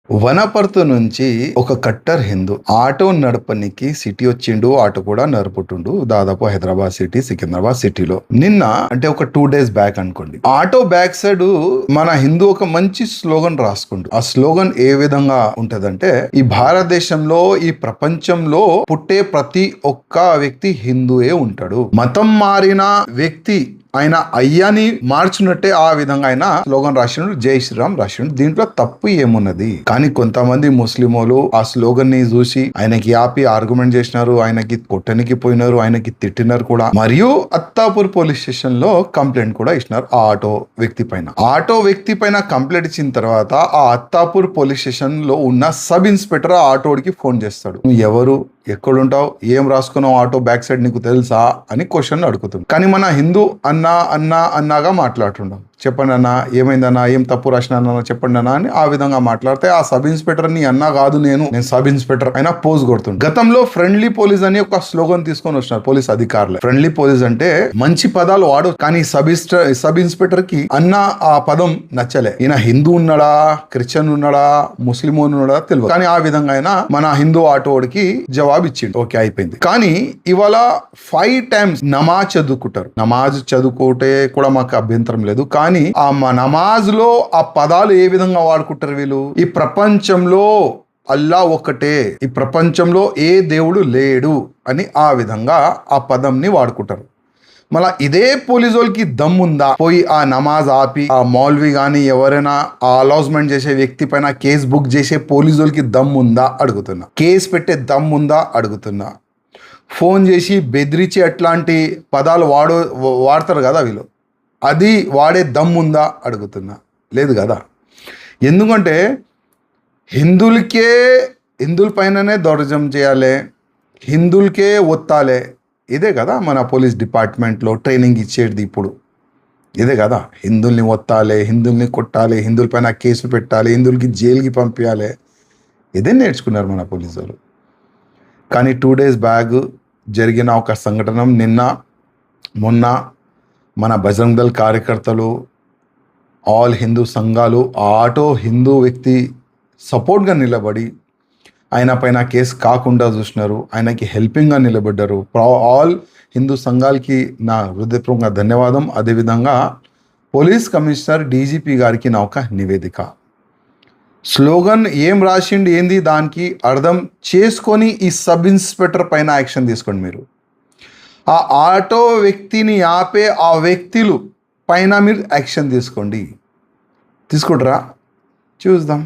వనపర్తి నుంచి ఒక cutter Hindu auto నడపనికి city వచ్చిండు. ఆటో కూడా నడుపుతుండు. దాదాపు హైదరాబాద్ సిటీ, సికింద్రాబాద్ సిటీలో. నిన్న అంటే ఒక 2 days బ్యాక్ అనుకోండి, ఆటో బ్యాక్ సైడ్ మన హిందూ ఒక మంచి స్లోగన్ రాసుకుండు. ఆ స్లోగన్ ఏ విధంగా ఉంటదంటే, ఈ భారతదేశంలో, ఈ ప్రపంచంలో పుట్టే ప్రతి ఒక్క వ్యక్తి హిందూయే ఉంటాడు. మతం మారిన వ్యక్తి ఆయన అయ్యాని మార్చినట్టే ఆ విధంగా ఆయన స్లోగన్ రాసిండు. జై శ్రీరామ్ రాసిండు. దీంట్లో తప్పు ఏమున్నది? కానీ కొంతమంది ముస్లింలు ఆ స్లోగన్ ని చూసి ఆయనకి ఆపి ఆర్గ్యుమెంట్ చేసినారు, ఆయనకి కొట్టనికి పోయినారు, ఆయనకి తిట్టినారు కూడా. మరియు అత్తాపూర్ పోలీస్ స్టేషన్ లో కంప్లైంట్ కూడా ఇచ్చినారు ఆ ఆటో వ్యక్తి పైన. ఆటో వ్యక్తి పైన కంప్లైంట్ ఇచ్చిన తర్వాత ఆ అత్తాపూర్ పోలీస్ స్టేషన్ లో ఉన్న సబ్ ఇన్స్పెక్టర్ ఆ ఆటోడికి ఫోన్ చేస్తాడు. నువ్వు ఎవరు, ఎక్కడుంటావు, ఏం రాసుకున్నావు ఆటో బ్యాక్ సైడ్, నీకు తెలుసా అని క్వశ్చన్ అడుగుతుంది. కానీ మన హిందూ అన్నాగా మాట్లాడుతుండం. చెప్పండి అన్న, ఏమైందన్నా, ఏం తప్పు రాసినా చెప్పండి అన్న అని ఆ విధంగా మాట్లాడితే ఆ సబ్ ఇన్స్పెక్టర్ ని అన్నా కాదు, నేను సబ్ ఇన్స్పెక్టర్ అయినా పోజ్ కొడుతుంది. గతంలో ఫ్రెండ్లీ పోలీస్ అని ఒక స్లోగన్ తీసుకొని వచ్చినారు పోలీస్ అధికారులు. ఫ్రెండ్లీ పోలీస్ అంటే మంచి పదాలు వాడు, కానీ సబ్ ఇన్స్పెక్టర్ కి అన్న ఆ పదం నచ్చలే. ఈయన హిందూ ఉన్నాడా, క్రిస్టియన్ ఉన్నాడా, ముస్లిం ఉన్నాడా తెలియదు. కానీ ఆ విధంగా ఆయన మన హిందూ ఆటోడికి జవాబు ఇచ్చిండు. ఓకే, అయిపోయింది. కానీ ఇవాళ 5 times నమాజ్ చదువుకుంటారు. నమాజ్ చదువుకుంటే కూడా మాకు అభ్యంతరం లేదు. కానీ ఆ నమాజ్ లో ఆ పదాలు ఏ విధంగా వాడుకుంటారు వీళ్ళు? ఈ ప్రపంచంలో అల్లా ఒక్కటే, ఈ ప్రపంచంలో ఏ దేవుడు లేడు అని ఆ విధంగా ఆ పదంని వాడుకుంటారు. మళ్ళా ఇదే పోలీసు వాళ్ళకి దమ్ముందా పోయి ఆ నమాజ్ ఆపి ఆ మౌల్వి గాని ఎవరైనా ఆ అలాస్మెంట్ చేసే వ్యక్తి పైన కేసు బుక్ చేసే పోలీసు వాళ్ళకి దమ్ముందా అడుగుతున్నా. కేసు పెట్టే దమ్ముందా అడుగుతున్నా. ఫోన్ చేసి బెదిరించి అట్లాంటి పదాలు వాడతారు కదా వీళ్ళు, అది వాడే దమ్ముందా అడుగుతున్నా. లేదు కదా. ఎందుకంటే హిందువుల పైననే దౌర్జన్యం చేయాలి, హిందువులకే ఒత్తాలే. ఇదే కదా మన పోలీస్ డిపార్ట్మెంట్లో ట్రైనింగ్ ఇచ్చేది ఇప్పుడు. ఇదే కదా, హిందువుల్ని ఒత్తాలి, హిందువుల్ని కొట్టాలి, హిందువుల పైన కేసులు పెట్టాలి, హిందువులకి జైలుకి పంపించాలి. ఇదే నేర్చుకున్నారు మన పోలీసు వాళ్ళు. కానీ 2 days బ్యాక్ జరిగిన ఒక సంఘటన, మొన్న మన బజరంగ్ దళ్ కార్యకర్తలు, ఆల్ హిందూ సంఘాలు ఆటో హిందూ వ్యక్తి సపోర్ట్గా నిలబడి ఆయన పైన కేసు కాకుండా చూసినారు, ఆయనకి హెల్పింగ్గా నిలబడ్డారు. ఆల్ హిందూ సంఘాలకి నా హృదయపూర్వకంగా ధన్యవాదం. అదేవిధంగా పోలీస్ కమిషనర్ డీజీపీ గారికి నా ఒక నివేదిక. స్లోగన్ ఏం రాసిండి, ఏంది, దానికి అర్థం చేసుకొని ఈ సబ్ ఇన్స్పెక్టర్ పైన యాక్షన్ తీసుకోండి. మీరు ఆ ఆటో వ్యక్తిని ఆపే ఆ వ్యక్తులు పైన మీరు యాక్షన్ తీసుకుంటారా? చూద్దాం.